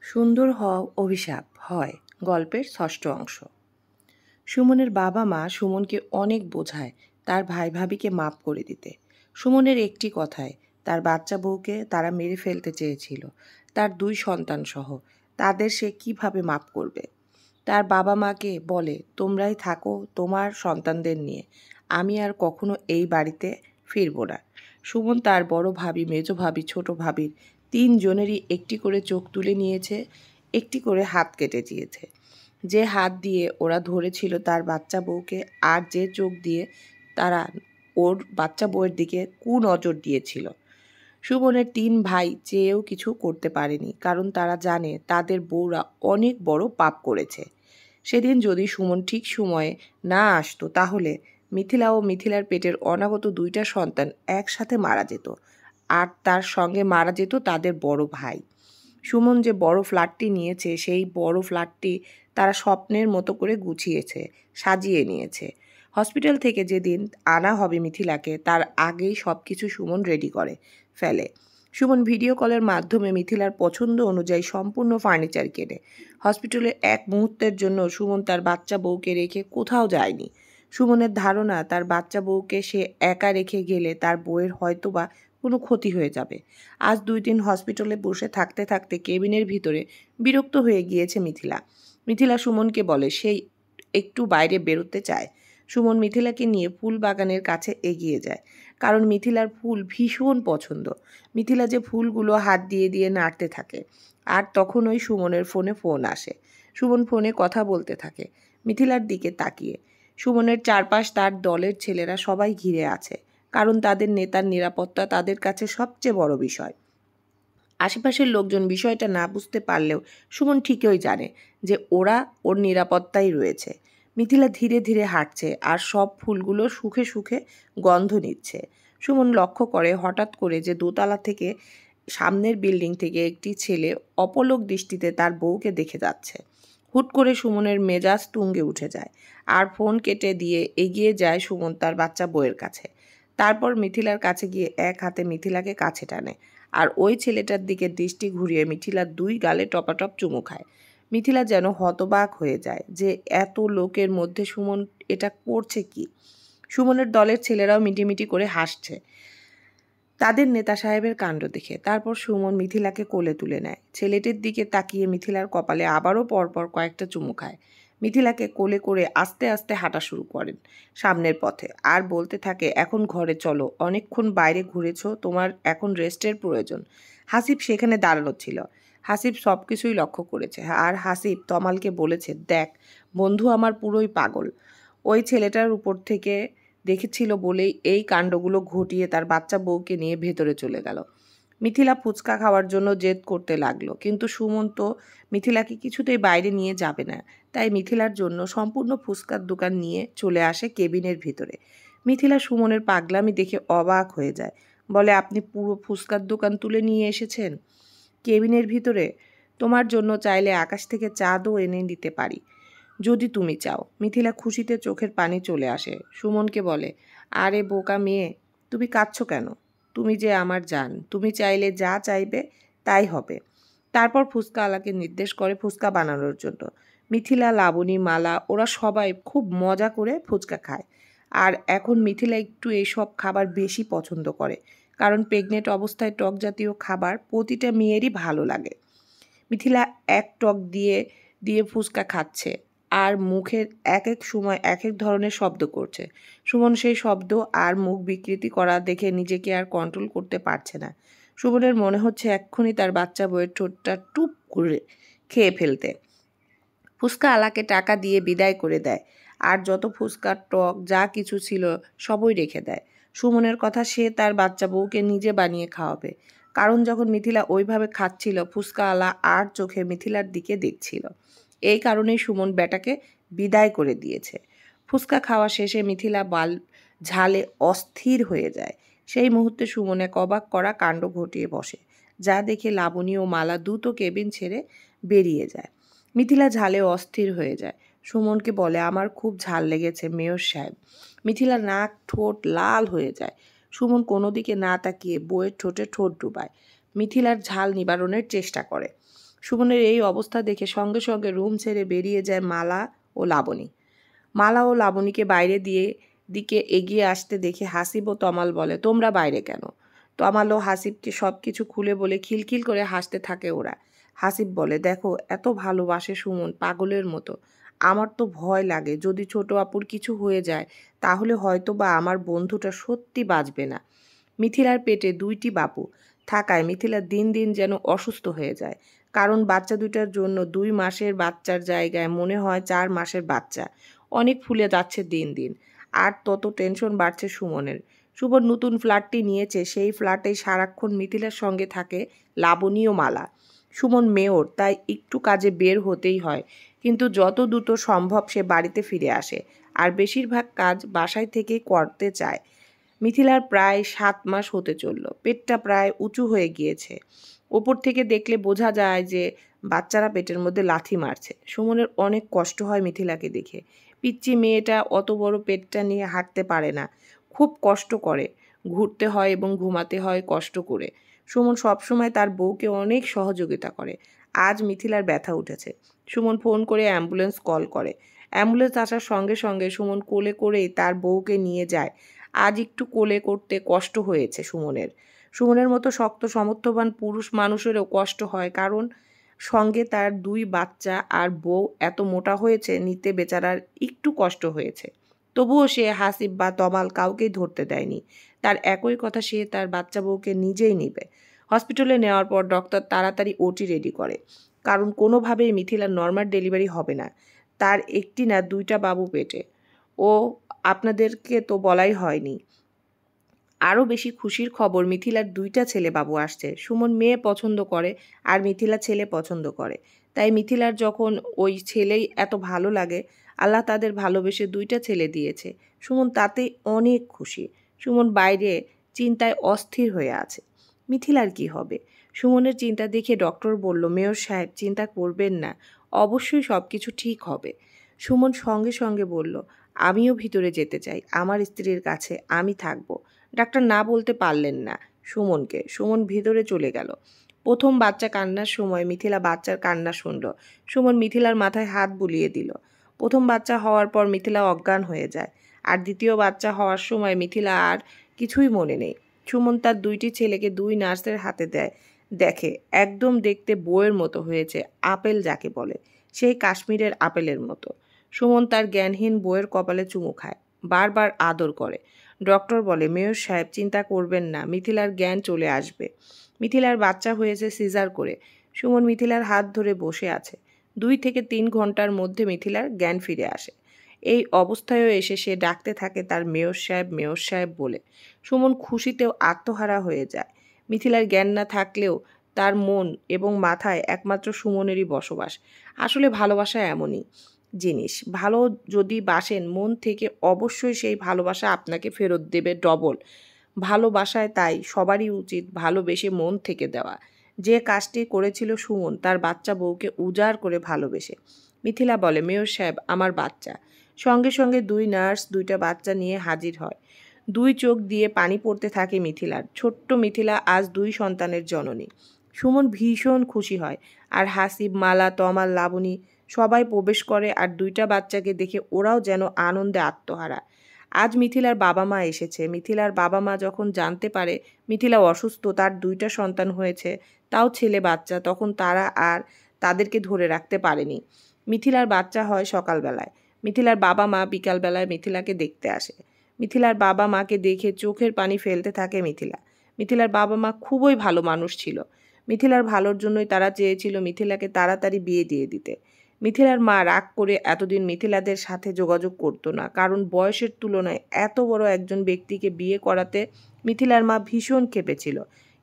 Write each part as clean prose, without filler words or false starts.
সুন্দর হওয়া অভিশাপ হয় গল্পের ষষ্ঠ অংশ। সুমনের বাবা মা সুমনকে অনেক বোঝায় তার ভাই ভাবিকে মাপ করে দিতে। সুমনের একটি কথায় তার বাচ্চা বউকে তারা মেরে ফেলতে চেয়েছিল, তার 2 সন্তান সহ। তাদের সে কিভাবে মাপ করবে? তার বাবা মাকে বলে, তোমরাই থাকো তোমার সন্তানদের নিয়ে, আমি আর কখনো এই বাড়িতে ফিরব না। সুমন তার বড় ভাবি, মেজ ভাবি, ছোট ভাবির 3 জনেরই একটি করে চোখ তুলে নিয়েছে, একটি করে হাত কেটে দিয়েছে। যে হাত দিয়ে ওরা ধরেছিল তার বাচ্চা বউকে, আর যে চোখ দিয়ে তারা ওর বাচ্চা বউয়ের দিকে কুনজর দিয়েছিল। সুমনের 3 ভাই চেয়েও কিছু করতে পারেনি, কারণ তারা জানে তাদের বউরা অনেক বড় পাপ করেছে। সেদিন যদি সুমন ঠিক সময়ে না আসতো, তাহলে মিথিলা ও মিথিলার পেটের অনাগত 2টা সন্তান একসাথে মারা যেত, আর তার সঙ্গে মারা যেত তাদের বড় ভাই। সুমন যে বড় ফ্ল্যাটটি নিয়েছে, সেই বড় ফ্ল্যাটটি তারা স্বপ্নের মতো করে গুছিয়েছে, সাজিয়ে নিয়েছে। হসপিটাল থেকে যেদিন আনা হবে মিথিলাকে, তার আগেই সব কিছু সুমন রেডি করে ফেলে। সুমন ভিডিও কলের মাধ্যমে মিথিলার পছন্দ অনুযায়ী সম্পূর্ণ ফার্নিচার কেনে। হসপিটালে এক মুহূর্তের জন্য সুমন তার বাচ্চা বউকে রেখে কোথাও যায়নি। সুমনের ধারণা তার বাচ্চা বউকে সে একা রেখে গেলে তার বউয়ের হয়তোবা কোনো ক্ষতি হয়ে যাবে। আজ 2 দিন হসপিটালে বসে থাকতে থাকতে কেবিনের ভিতরে বিরক্ত হয়ে গিয়েছে মিথিলা। মিথিলা সুমনকে বলে সেই একটু বাইরে বেরোতে চায়। সুমন মিথিলাকে নিয়ে ফুল বাগানের কাছে এগিয়ে যায়, কারণ মিথিলার ফুল ভীষণ পছন্দ। মিথিলা যে ফুলগুলো হাত দিয়ে দিয়ে নাড়তে থাকে, আর তখনই সুমনের ফোন আসে। সুমন ফোনে কথা বলতে থাকে মিথিলার দিকে তাকিয়ে। সুমনের চারপাশ তার দলের ছেলেরা সবাই ঘিরে আছে, কারণ তাদের নেতার নিরাপত্তা তাদের কাছে সবচেয়ে বড় বিষয়। আশেপাশের লোকজন বিষয়টা না বুঝতে পারলেও সুমন ঠিকই জানে যে ওরা ওর নিরাপত্তায় রয়েছে। মিথিলা ধীরে ধীরে হাঁটছে, আর সব ফুলগুলো সুখে সুখে গন্ধ নিচ্ছে। সুমন লক্ষ্য করে হঠাৎ করে যে দোতলা থেকে সামনের বিল্ডিং থেকে একটি ছেলে অপলক দৃষ্টিতে তার বউকে দেখে যাচ্ছে। হুট করে সুমনের মেজাজ তুঙ্গে উঠে যায়, আর ফোন কেটে দিয়ে এগিয়ে যায় সুমন তার বাচ্চা বউয়ের কাছে। তারপর মিথিলার কাছে গিয়ে এক হাতে মিথিলাকে কাছে টানে, আর ওই ছেলেটার দিকে দৃষ্টি ঘুরিয়ে মিথিলার 2 গালে টপাটপ চুমু খায়। মিথিলা যেন হতবাক হয়ে যায় যে এত লোকের মধ্যে সুমন এটা করছে কি। সুমনের দলের ছেলেরাও মিটিমিটি করে হাসছে তাদের নেতা সাহেবের কাণ্ড দেখে। তারপর সুমন মিথিলাকে কোলে তুলে নেয়। ছেলেটির দিকে তাকিয়ে মিথিলার কপালে আবারও পরপর কয়েকটা চুমু খায়। মিথিলাকে কোলে করে আস্তে আস্তে হাঁটা শুরু করেন সামনের পথে, আর বলতে থাকে, এখন ঘরে চলো, অনেকক্ষণ বাইরে ঘুরেছো, তোমার এখন রেস্টের প্রয়োজন। হাসিব সেখানে দাঁড়ানো ছিল। হাসিব সব কিছুই লক্ষ্য করেছে, আর হাসিব তমালকে বলেছে, দেখ বন্ধু আমার পুরোই পাগল, ওই ছেলেটার উপর থেকে দেখেছিল বলেই এই কাণ্ডগুলো ঘটিয়ে তার বাচ্চা বউকে নিয়ে ভেতরে চলে গেল। মিথিলা ফুচকা খাওয়ার জন্য জেদ করতে লাগলো, কিন্তু সুমন তো মিথিলাকে কিছুতেই বাইরে নিয়ে যাবে না। তাই মিথিলার জন্য সম্পূর্ণ ফুচকার দোকান নিয়ে চলে আসে কেবিনের ভিতরে। মিথিলা সুমনের পাগলামি দেখে অবাক হয়ে যায়, বলে, আপনি পুরো ফুচকার দোকান তুলে নিয়ে এসেছেন কেবিনের ভিতরে? তোমার জন্য চাইলে আকাশ থেকে চাঁদও এনে দিতে পারি, যদি তুমি চাও। মিথিলা খুশিতে চোখের পানি চলে আসে। সুমনকে বলে, আরে বোকা মেয়ে, তুমি কাঁদছো কেন? তুমি যে আমার জান, তুমি চাইলে যা চাইবে তাই হবে। তারপর ফুচকাওয়ালাকে নির্দেশ করে ফুচকা বানানোর জন্য। মিথিলা, লাবণী, মালা ওরা সবাই খুব মজা করে ফুচকা খায়। আর এখন মিথিলা একটু এইসব খাবার বেশি পছন্দ করে, কারণ প্রেগনেন্ট অবস্থায় টক জাতীয় খাবার প্রতিটা মেয়েরই ভালো লাগে। মিথিলা এক টক দিয়ে দিয়ে ফুচকা খাচ্ছে, আর মুখের এক এক সময় এক এক ধরনের শব্দ করছে। সুমন সেই শব্দ আর মুখ বিকৃতি করা দেখে নিজেকে আর কন্ট্রোল করতে পারছে না। সুমনের মনে হচ্ছে এক্ষুনি তার বাচ্চা বউয়ের ঠোঁটটা টুপ করে খেয়ে ফেলতে। ফুচকা আলাকে টাকা দিয়ে বিদায় করে দেয়, আর যত ফুচকার টক যা কিছু ছিল সবই রেখে দেয়। সুমনের কথা, সে তার বাচ্চা বউকে নিজে বানিয়ে খাওয়াবে, কারণ যখন মিথিলা ওইভাবে খাচ্ছিল ফুচকা আলা আর চোখে মিথিলার দিকে দেখছিল। এই কারণেই সুমন বেটাকে বিদায় করে দিয়েছে। ফুচকা খাওয়া শেষে মিথিলা ঝালে অস্থির হয়ে যায়। সেই মুহূর্তে সুমন এক অবাক করা কাণ্ড ঘটিয়ে বসে, যা দেখে লাবণী ও মালা দ্রুত কেবিন ছেড়ে বেরিয়ে যায়। মিথিলা ঝালে অস্থির হয়ে যায়। সুমনকে বলে, আমার খুব ঝাল লেগেছে মেয়র সাহেব। মিথিলার নাক ঠোঁট লাল হয়ে যায়। সুমন কোনো দিকে না তাকিয়ে বউয়ের ঠোঁটে ঠোঁট ডুবায়। মিথিলার ঝাল নিবারণের চেষ্টা করে। সুমনের এই অবস্থা দেখে সঙ্গে সঙ্গে রুম ছেড়ে বেরিয়ে যায় মালা ও লাবণী। মালা ও লাবণীকে বাইরে দিকে এগিয়ে আসতে দেখে হাসিব ও তমাল বলে, তোমরা বাইরে কেন? তমাল ও হাসিবকে সব কিছু খুলে বলে খিলখিল করে হাসতে থাকে ওরা। হাসিব বলে, দেখো এত ভালোবাসে সুমন পাগলের মতো। আমার তো ভয় লাগে যদি ছোট আপুর কিছু হয়ে যায় তাহলে হয়তো বা আমার বন্ধুটা সত্যি বাঁচবে না। মিথিলার পেটে 2টি বাবু থাকায় মিথিলা দিন দিন যেন অসুস্থ হয়ে যায়। কারণ বাচ্চা দুটার জন্য 2 মাসের বাচ্চার জায়গায় মনে হয় 4 মাসের বাচ্চা। অনেক ফুলে যাচ্ছে দিন দিন। আর তত টেনশন বাড়ছে সুমনের। সুমন নতুন ফ্ল্যাটটি নিয়েছে, সেই ফ্ল্যাটেই সারাক্ষণ মিথিলার সঙ্গে থাকে লাবণী ও মালা। সুমন মেয়র, তাই একটু কাজে বের হতেই হয়, কিন্তু যত দ্রুত সম্ভব সে বাড়িতে ফিরে আসে আর বেশিরভাগ কাজ বাসায় থেকেই করতে চায়। মিথিলার প্রায় 7 মাস হতে চলল, পেটটা প্রায় উঁচু হয়ে গিয়েছে। ওপর থেকে দেখলে বোঝা যায় যে বাচ্চারা পেটের মধ্যে লাথি মারছে। সুমনের অনেক কষ্ট হয় মিথিলাকে দেখে। পিচ্চি মেয়েটা অত বড় পেটটা নিয়ে হাঁটতে পারে না, খুব কষ্ট করে, ঘুরতে হয় এবং ঘুমাতে হয় কষ্ট করে। সুমন সবসময় তার বউকে অনেক সহযোগিতা করে। আজ মিথিলার ব্যথা উঠেছে। সুমন ফোন করে অ্যাম্বুলেন্স কল করে। অ্যাম্বুলেন্স আসার সঙ্গে সঙ্গে সুমন কোলে করেই তার বউকে নিয়ে যায়। আজ একটু কোলে করতে কষ্ট হয়েছে সুমনের। সুমনের মতো শক্ত সামর্থ্যবান পুরুষ মানুষেরও কষ্ট হয়, কারণ সঙ্গে তার 2 বাচ্চা আর বউ এত মোটা হয়েছে, নিতে বেচারার একটু কষ্ট হয়েছে। তবুও সে হাসিব বা তমাল কাউকেই ধরতে দেয়নি। তার একই কথা, সে তার বাচ্চা বউকে নিজেই নিবে। হসপিটালে নেওয়ার পর ডক্টর তাড়াতাড়ি ওটি রেডি করে, কারণ কোনোভাবেই মিথিলার নর্মাল ডেলিভারি হবে না। তার একটি না 2টা বাবু পেটে। ও আপনাদেরকে তো বলাই হয়নি। আরও বেশি খুশির খবর, মিথিলার 2টা ছেলে বাবু আসছে। সুমন মেয়ে পছন্দ করে আর মিথিলা ছেলে পছন্দ করে, তাই মিথিলার যখন ওই ছেলেই এত ভালো লাগে, আল্লাহ তাদের ভালোবেসে 2টা ছেলে দিয়েছে। সুমন তাতেই অনেক খুশি। সুমন বাইরে চিন্তায় অস্থির হয়ে আছে। মিথিলার কি হবে? সুমনের চিন্তা দেখে ডক্টর বলল, মেয়র সাহেব চিন্তা করবেন না, অবশ্যই সব কিছু ঠিক হবে। সুমন সঙ্গে সঙ্গে বলল, আমিও ভিতরে যেতে চাই, আমার স্ত্রীর কাছে আমি থাকবো। ডাক্তার না বলতে পারলেন না সুমনকে। সুমন ভিতরে চলে গেল। প্রথম বাচ্চা কান্নার সময় মিথিলা বাচ্চার কান্না শুনল। সুমন মিথিলার মাথায় হাত বুলিয়ে দিল। প্রথম বাচ্চা হওয়ার পর মিথিলা অজ্ঞান হয়ে যায়, আর দ্বিতীয় বাচ্চা হওয়ার সময় মিথিলা আর কিছুই মনে নেই। সুমন তার 2টি ছেলেকে 2 নার্সের হাতে দেখে একদম দেখতে বইয়ের মতো হয়েছে, আপেল যাকে বলে, সেই কাশ্মীরের আপেলের মতো। সুমন তার জ্ঞানহীন বইয়ের কপালে চুমু খায়, বারবার আদর করে। ডক্টর বলে, মেয়র সাহেব চিন্তা করবেন না, মিথিলার জ্ঞান চলে আসবে। মিথিলার বাচ্চা হয়েছে সিজার করে। সুমন মিথিলার হাত ধরে বসে আছে। 2 থেকে 3 ঘন্টার মধ্যে মিথিলার জ্ঞান ফিরে আসে। এই অবস্থায়ও এসে সে ডাকতে থাকে তার মেয়র সাহেব বলে। সুমন খুশিতেও আত্মহারা হয়ে যায়। মিথিলার জ্ঞান না থাকলেও তার মন এবং মাথায় একমাত্র সুমনেরই বসবাস। আসলে ভালোবাসা এমনই জিনিস, ভালো যদি বাসেন মন থেকে, অবশ্যই সেই ভালোবাসা আপনাকে ফেরত দেবে ডবল। ভালোবাসায় তাই সবারই উচিত ভালোবেসে মন থেকে দেওয়া। যে কাজটি করেছিল সুমন তার বাচ্চা বউকে উজাড় করে ভালোবেসে। মিথিলা বলে, মেয়র সাহেব আমার বাচ্চা। সঙ্গে সঙ্গে 2 নার্স 2টা বাচ্চা নিয়ে হাজির হয়। 2 চোখ দিয়ে পানি পড়তে থাকে মিথিলার। ছোট্ট মিথিলা আজ 2 সন্তানের জননী। সুমন ভীষণ খুশি হয়, আর হাসিব, মালা, তমাল, লাবণী সবাই প্রবেশ করে, আর 2টা বাচ্চাকে দেখে ওরাও যেন আনন্দে আত্মহারা। আজ মিথিলার বাবা মা এসেছে। মিথিলার বাবা মা যখন জানতে পারে মিথিলা অসুস্থ, তার 2টা সন্তান হয়েছে, তাও ছেলে বাচ্চা, তখন তারা আর তাদেরকে ধরে রাখতে পারেনি। মিথিলার বাচ্চা হয় সকালবেলায়। মিথিলার বাবা মা বিকালবেলায় মিথিলাকে দেখতে আসে। মিথিলার বাবা মাকে দেখে চোখের পানি ফেলতে থাকে মিথিলা। মিথিলার বাবা মা খুবই ভালো মানুষ ছিল। মিথিলার ভালোর জন্যই তারা চেয়েছিল মিথিলাকে তাড়াতাড়ি বিয়ে দিয়ে দিতে। মিথিলার মা রাগ করে এতদিন মিথিলাদের সাথে যোগাযোগ করতো না, কারণ বয়সের তুলনায় এত বড় একজন ব্যক্তিকে বিয়ে করাতে মিথিলার মা ভীষণ ক্ষেপেছিল।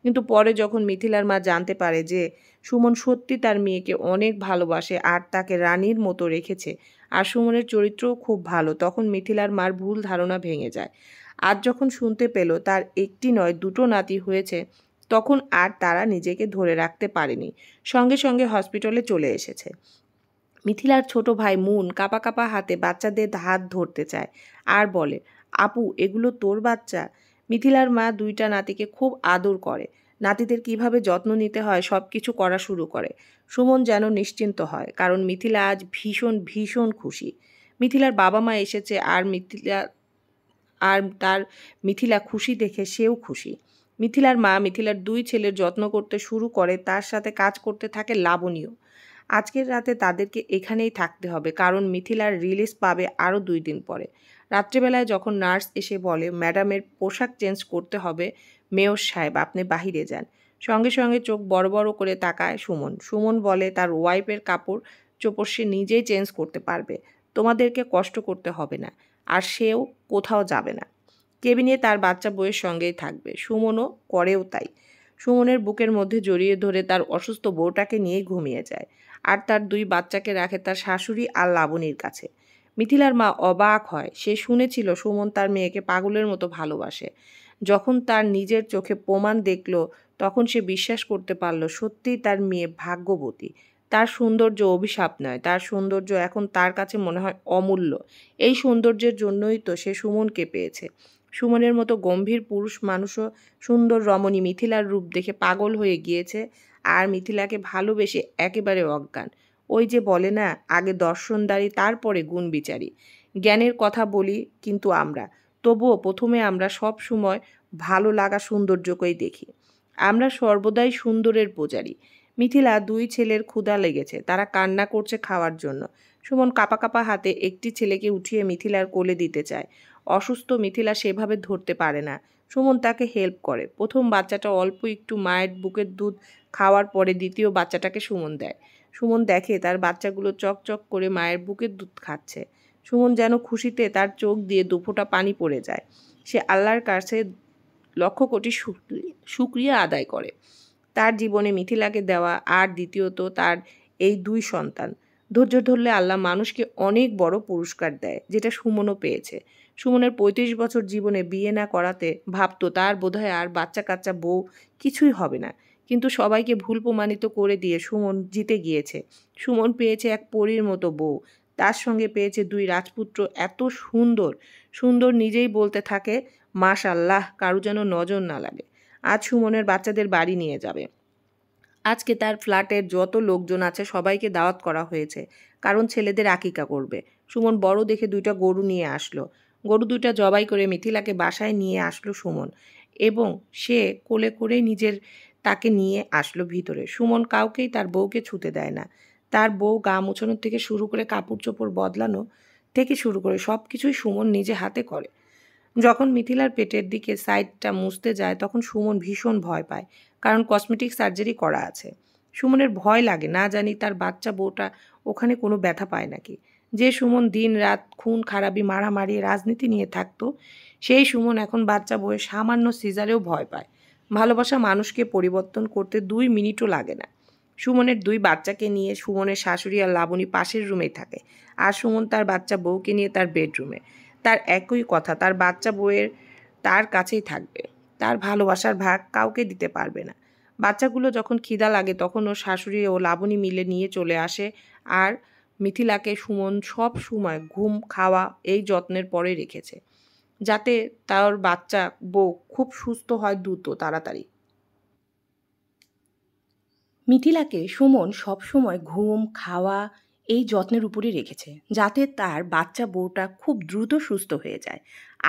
কিন্তু পরে যখন মিথিলার মা জানতে পারে যে সুমন সত্যি তার মেয়েকে অনেক ভালোবাসে আর তাকে রানীর মতো রেখেছে, আর সুমনের চরিত্রও খুব ভালো, তখন মিথিলার মার ভুল ধারণা ভেঙে যায়। আজ যখন শুনতে পেল তার একটি নয় 2টো নাতি হয়েছে, তখন আর তারা নিজেকে ধরে রাখতে পারেনি। সঙ্গে সঙ্গে হসপিটালে চলে এসেছে। মিথিলার ছোট ভাই মুন কাঁপা কাঁপা হাতে বাচ্চাদের হাত ধরতে চায় আর বলে, আপু এগুলো তোর বাচ্চা? মিথিলার মা 2টা নাতিকে খুব আদর করে। নাতিদের কিভাবে যত্ন নিতে হয় সব কিছু করা শুরু করে। সুমন যেন নিশ্চিন্ত হয়, কারণ মিথিলা আজ ভীষণ ভীষণ খুশি। মিথিলার বাবা মা এসেছে, আর তার মিথিলা খুশি দেখে সেও খুশি। মিথিলার মা মিথিলার 2 ছেলের যত্ন করতে শুরু করে, তার সাথে কাজ করতে থাকে লাবণীও। আজকের রাতে তাদেরকে এখানেই থাকতে হবে, কারণ মিথিলার রিলিজ পাবে আরও 2 দিন পরে। রাত্রেবেলায় যখন নার্স এসে বলে ম্যাডামের পোশাক চেঞ্জ করতে হবে, মেয়র সাহেব আপনি বাহিরে যান, সঙ্গে সঙ্গে চোখ বড় বড় করে তাকায় সুমন। সুমন বলে তার ওয়াইফের কাপড় চোপড় সে নিজেই চেঞ্জ করতে পারবে, তোমাদেরকে কষ্ট করতে হবে না। আর সেও কোথাও যাবে না, কেবিনে তার বাচ্চা বউয়ের সঙ্গেই থাকবে। সুমনও করেও তাই। সুমনের বুকের মধ্যে জড়িয়ে ধরে তার অসুস্থ বউটাকে নিয়েই ঘুমিয়ে যায়, আর তার 2 বাচ্চাকে রাখে তার শাশুড়ি আর লাবণীর কাছে। মিথিলার মা অবাক হয়, সে শুনেছিল সুমন তার মেয়েকে পাগলের মতো ভালোবাসে। যখন তার নিজের চোখে প্রমাণ দেখল, তখন সে বিশ্বাস করতে পারল সত্যিই তার মেয়ে ভাগ্যবতী। তার সৌন্দর্য অভিশাপ নয়, তার সৌন্দর্য এখন তার কাছে মনে হয় অমূল্য। এই সৌন্দর্যের জন্যই তো সে সুমনকে পেয়েছে। সুমনের মতো গম্ভীর পুরুষ মানুষও সুন্দর রমণী মিথিলার রূপ দেখে পাগল হয়ে গিয়েছে, আর মিথিলাকে ভালোবেসে একেবারে অজ্ঞান। ওই যে বলে না, আগে দর্শনদারি তারপরে গুণ বিচারি। জ্ঞানের কথা বলি কিন্তু আমরা, তবুও প্রথমে আমরা সব সময় ভালো লাগা সৌন্দর্যকেই দেখি। আমরা সর্বদাই সুন্দরের পূজারী। মিথিলা 2 ছেলের ক্ষুধা লেগেছে, তারা কান্না করছে খাওয়ার জন্য। সুমন কাঁপা কাঁপা হাতে একটি ছেলেকে উঠিয়ে মিথিলার কোলে দিতে চায়। অসুস্থ মিথিলা সেভাবে ধরতে পারে না। সুমন তাকে হেল্প করে। প্রথম বাচ্চাটা অল্প একটু মায়ের বুকের দুধ খাওয়ার পরে দ্বিতীয় বাচ্চাটাকে সুমন দেয়। সুমন দেখে তার বাচ্চাগুলো চকচক করে মায়ের বুকের দুধ খাচ্ছে। সুমন যেন খুশিতে তার চোখ দিয়ে 2 ফোঁটা পানি পড়ে যায়। সে আল্লাহর কাছে লক্ষ কোটি শুকরিয়া আদায় করে তার জীবনে মিথিলাকে দেওয়া, আর দ্বিতীয়ত তার এই 2 সন্তান। ধৈর্য ধরলে আল্লাহ মানুষকে অনেক বড় পুরস্কার দেয়, যেটা সুমনও পেয়েছে। সুমনের 35 বছর জীবনে বিয়ে না করাতে ভাবতো তার বোধহয় আর বাচ্চা কাচ্চা বউ কিছুই হবে না, কিন্তু সবাইকে ভুল প্রমাণিত করে দিয়ে সুমন জিতে গিয়েছে। সুমন পেয়েছে এক পরীর মতো বউ, তার সঙ্গে পেয়েছে 2 রাজপুত্র এত সুন্দর সুন্দর নিজেই বলতে থাকে মাশাআল্লাহ, কারো যেন নজর না লাগে। আজ সুমনের বাচ্চাদের বাড়ি নিয়ে যাবে। আজকে তার ফ্ল্যাটের যত লোকজন আছে সবাইকে দাওয়াত করা হয়েছে, কারণ ছেলেদের আকিকা করবে। সুমন বড় দেখে 2টা গরু নিয়ে আসলো। গরু 2টা জবাই করে মিথিলাকে বাসায় নিয়ে আসলো সুমন, এবং সে কোলে করে তাকে নিয়ে আসলো ভিতরে। সুমন কাউকেই তার বউকে ছুতে দেয় না। তার বউ গা মোছানোর থেকে শুরু করে কাপড় চোপড় বদলানো থেকে শুরু করে সব কিছুই সুমন নিজে হাতে করে। যখন মিথিলার পেটের দিকে সাইডটা মুছতে যায়, তখন সুমন ভীষণ ভয় পায়, কারণ কসমেটিক সার্জারি করা আছে। সুমনের ভয় লাগে, না জানি তার বাচ্চা বউটা ওখানে কোনো ব্যথা পায় নাকি। যে সুমন দিন রাত খুন খারাপি মারামারি রাজনীতি নিয়ে থাকতো, সেই সুমন এখন বাচ্চা বউয়ের সামান্য সিজারেও ভয় পায়। ভালোবাসা মানুষকে পরিবর্তন করতে 2 মিনিটও লাগে না। সুমনের 2 বাচ্চাকে নিয়ে সুমনের শাশুড়ি আর লাবণী পাশের রুমেই থাকে, আর সুমন তার বাচ্চা বউকে নিয়ে তার বেডরুমে। তার একই কথা, তার বাচ্চা বউয়ের তার কাছেই থাকবে। তার ভালোবাসার ভাগ কাউকে দিতে পারবে না। বাচ্চাগুলো যখন খিদা লাগে, তখন ওর শাশুড়ি ও লাবণী মিলে নিয়ে চলে আসে, আর মিথিলাকে সুমন সব সময় ঘুম খাওয়া এই যত্নের পরে রেখেছে, যাতে তার বাচ্চা বউ খুব সুস্থ হয় দ্রুত তাড়াতাড়ি। মিথিলাকে সুমন সবসময় ঘুম খাওয়া এই যত্নের উপরই রেখেছে, যাতে তার বাচ্চা বউটা খুব দ্রুত সুস্থ হয়ে যায়।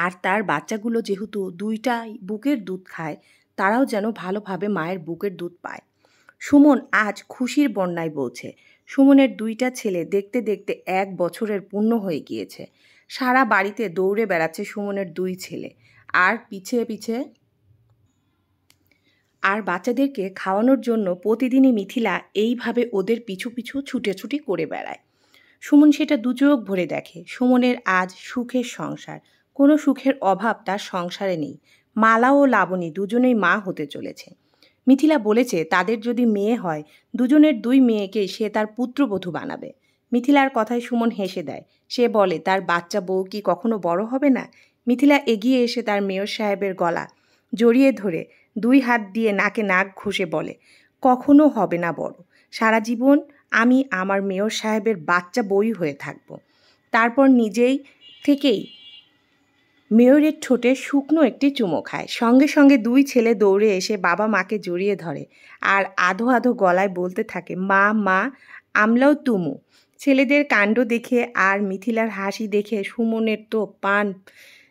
আর তার বাচ্চাগুলো যেহেতু 2টাই বুকের দুধ খায়, তারাও যেন ভালোভাবে মায়ের বুকের দুধ পায়। সুমন আজ খুশির বন্যায় বলছে। সুমনের 2টা ছেলে দেখতে দেখতে 1 বছরের পূর্ণ হয়ে গিয়েছে। সারা বাড়িতে দৌড়ে বেড়াচ্ছে সুমনের 2 ছেলে, আর পিছে পিছে আর বাচ্চাদেরকে খাওয়ানোর জন্য প্রতিদিনই মিথিলা এইভাবে ওদের পিছু পিছু ছুটেছুটি করে বেড়ায়। সুমন সেটা 2 চোখ ভরে দেখে। সুমনের আজ সুখের সংসার, কোনো সুখের অভাব তার সংসারে নেই। মালা ও লাবণী দুজনেই মা হতে চলেছে। মিথিলা বলেছে তাদের যদি মেয়ে হয়, দুজনের 2 মেয়েকে সে তার পুত্রবধূ বানাবে। মিথিলার কথায় সুমন হেসে দেয়। সে বলে তার বাচ্চা বউ কি কখনো বড় হবে না? মিথিলা এগিয়ে এসে তার মেয়র সাহেবের গলা জড়িয়ে ধরে 2 হাত দিয়ে নাকে নাক ঘষে বলে, কখনো হবে না বড়। সারা জীবন আমি আমার মেয়র সাহেবের বাচ্চা বউই হয়ে থাকব। তারপর নিজেই থেকেই মেয়রের ঠোঁটে শুকনো একটি চুমো খায়। সঙ্গে সঙ্গে দুই ছেলে দৌড়ে এসে বাবা মাকে জড়িয়ে ধরে আর আধো আধো গলায় বলতে থাকে, মা মা আমরাও তুমু। ছেলেদের কাণ্ড দেখে আর মিথিলার হাসি দেখে সুমনের তো পান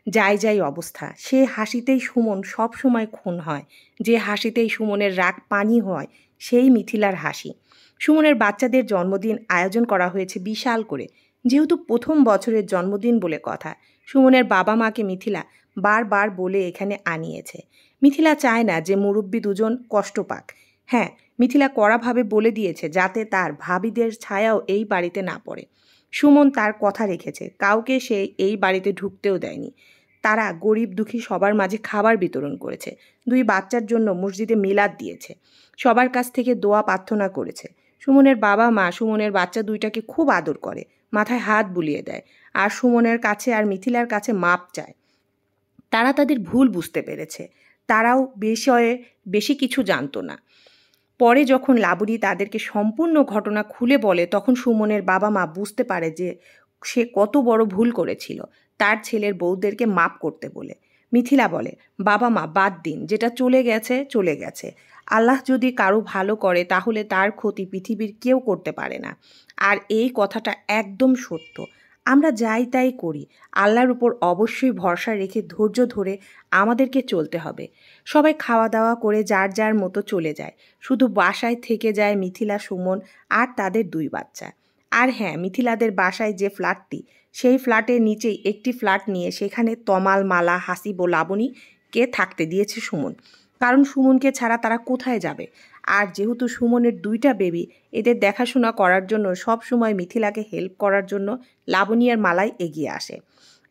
যাই অবস্থা। সে হাসিতেই সুমন সব সময় খুন হয়, যে হাসিতেই সুমনের রাগ পানি হয়, সেই মিথিলার হাসি। সুমনের বাচ্চাদের জন্মদিন আয়োজন করা হয়েছে বিশাল করে। যেহেতু প্রথম বছরের জন্মদিন বলে কথা, সুমনের বাবা মাকে মিথিলা বারবার বলে এখানে আনিয়েছে। মিথিলা চায় না যে মুরব্বি দুজন কষ্ট পাক। হ্যাঁ, মিথিলা কড়াভাবে বলে দিয়েছে যাতে তার ভাবিদের ছায়াও এই বাড়িতে না পড়ে। সুমন তার কথা রেখেছে, কাউকে সে এই বাড়িতে ঢুকতেও দেয়নি। তারা গরিব দুঃখী সবার মাঝে খাবার বিতরণ করেছে, দুই বাচ্চার জন্য মসজিদে মিলাদ দিয়েছে, সবার কাছ থেকে দোয়া প্রার্থনা করেছে। সুমনের বাবা মা সুমনের বাচ্চা দুইটাকে খুব আদর করে, মাথায় হাত বুলিয়ে দেয় আর সুমনের কাছে আর মিথিলার কাছে মাপ চায়। তারা তাদের ভুল বুঝতে পেরেছে। তারাও বিষয়ে বেশি কিছু জানতো না। পরে যখন লাবণী তাদেরকে সম্পূর্ণ ঘটনা খুলে বলে, তখন সুমনের বাবা মা বুঝতে পারে যে সে কত বড় ভুল করেছিল তার ছেলের বউদেরকে মাপ করতে বলে। মিথিলা বলে, বাবা মা বাদ দিন, যেটা চলে গেছে চলে গেছে। আল্লাহ যদি কারো ভালো করে তাহলে তার ক্ষতি পৃথিবীর কেউ করতে পারে না। আর এই কথাটা একদম সত্য। আমরা যাই তাই করি, আল্লাহর উপর অবশ্যই ভরসা রেখে ধৈর্য ধরে আমাদেরকে চলতে হবে। সবাই খাওয়া দাওয়া করে যার যার মতো চলে যায়। শুধু বাসায় থেকে যায় মিথিলা, সুমন আর তাদের দুই বাচ্চা। আর হ্যাঁ, মিথিলাদের বাসায় যে ফ্ল্যাটটি, সেই ফ্ল্যাটের নিচেই একটি ফ্ল্যাট নিয়ে সেখানে তমাল, মালা, হাসিব ও লাবণীকে থাকতে দিয়েছে সুমন। কারণ সুমনকে ছাড়া তারা কোথায় যাবে। আর যেহেতু সুমনের দুইটা বেবি, এদের দেখাশোনা করার জন্য সব সময় মিথিলাকে হেল্প করার জন্য লাবণী আর মালাই এগিয়ে আসে।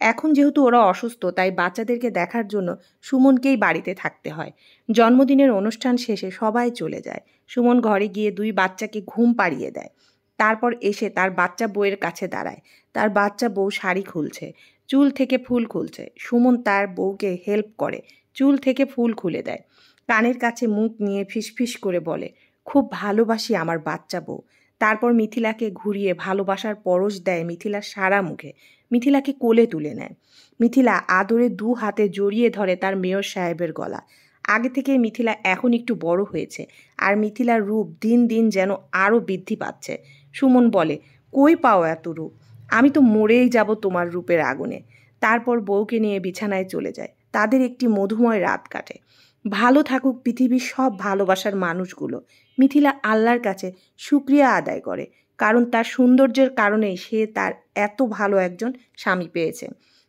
এখন যেহেতু ওরা অসুস্থ, তাই বাচ্চাদেরকে দেখার জন্য সুমনকেই বাড়িতে থাকতে হয়। জন্মদিনের অনুষ্ঠান শেষে সবাই চলে যায়। সুমন ঘরে গিয়ে দুই বাচ্চাকে ঘুম পাড়িয়ে দেয়। তারপর এসে তার বাচ্চা বউয়ের কাছে দাঁড়ায়। তার বাচ্চা বউ শাড়ি খুলছে, চুল থেকে ফুল খুলছে। সুমন তার বউকে হেল্প করে, চুল থেকে ফুল খুলে দেয়। কানের কাছে মুখ নিয়ে ফিসফিস করে বলে, খুব ভালোবাসি আমার বাচ্চা বউ। তারপর মিথিলাকে ঘুরিয়ে ভালোবাসার পরশ দেয় মিথিলার সারা মুখে। মিথিলাকে কোলে তুলে নেয়। মিথিলা আদরে দু হাতে জড়িয়ে ধরে তার মেয়র সাহেবের গলা। আগে থেকে মিথিলা এখন একটু বড় হয়েছে, আর মিথিলার রূপ দিন দিন যেন আরও বৃদ্ধি পাচ্ছে। সুমন বলে, কই পাও এত রূপ? আমি তো মরেই যাব তোমার রূপের আগুনে। তারপর বউকে নিয়ে বিছানায় চলে যায়। তাদের একটি মধুময় রাত কাটে। ভালো থাকুক পৃথিবীর সব ভালোবাসার মানুষগুলো। মিথিলা আল্লাহর কাছে শুকরিয়া আদায় করে, কারণ তার সৌন্দর্যের কারণেই সে তার এত ভালো একজন স্বামী পেয়েছে,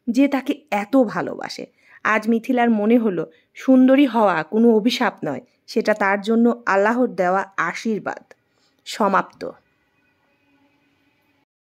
যে তাকে এত ভালোবাসে। আজ মিথিলার মনে হলো সুন্দরী হওয়া কোনো অভিশাপ নয়, সেটা তার জন্য আল্লাহর দেওয়া আশীর্বাদ। সমাপ্ত।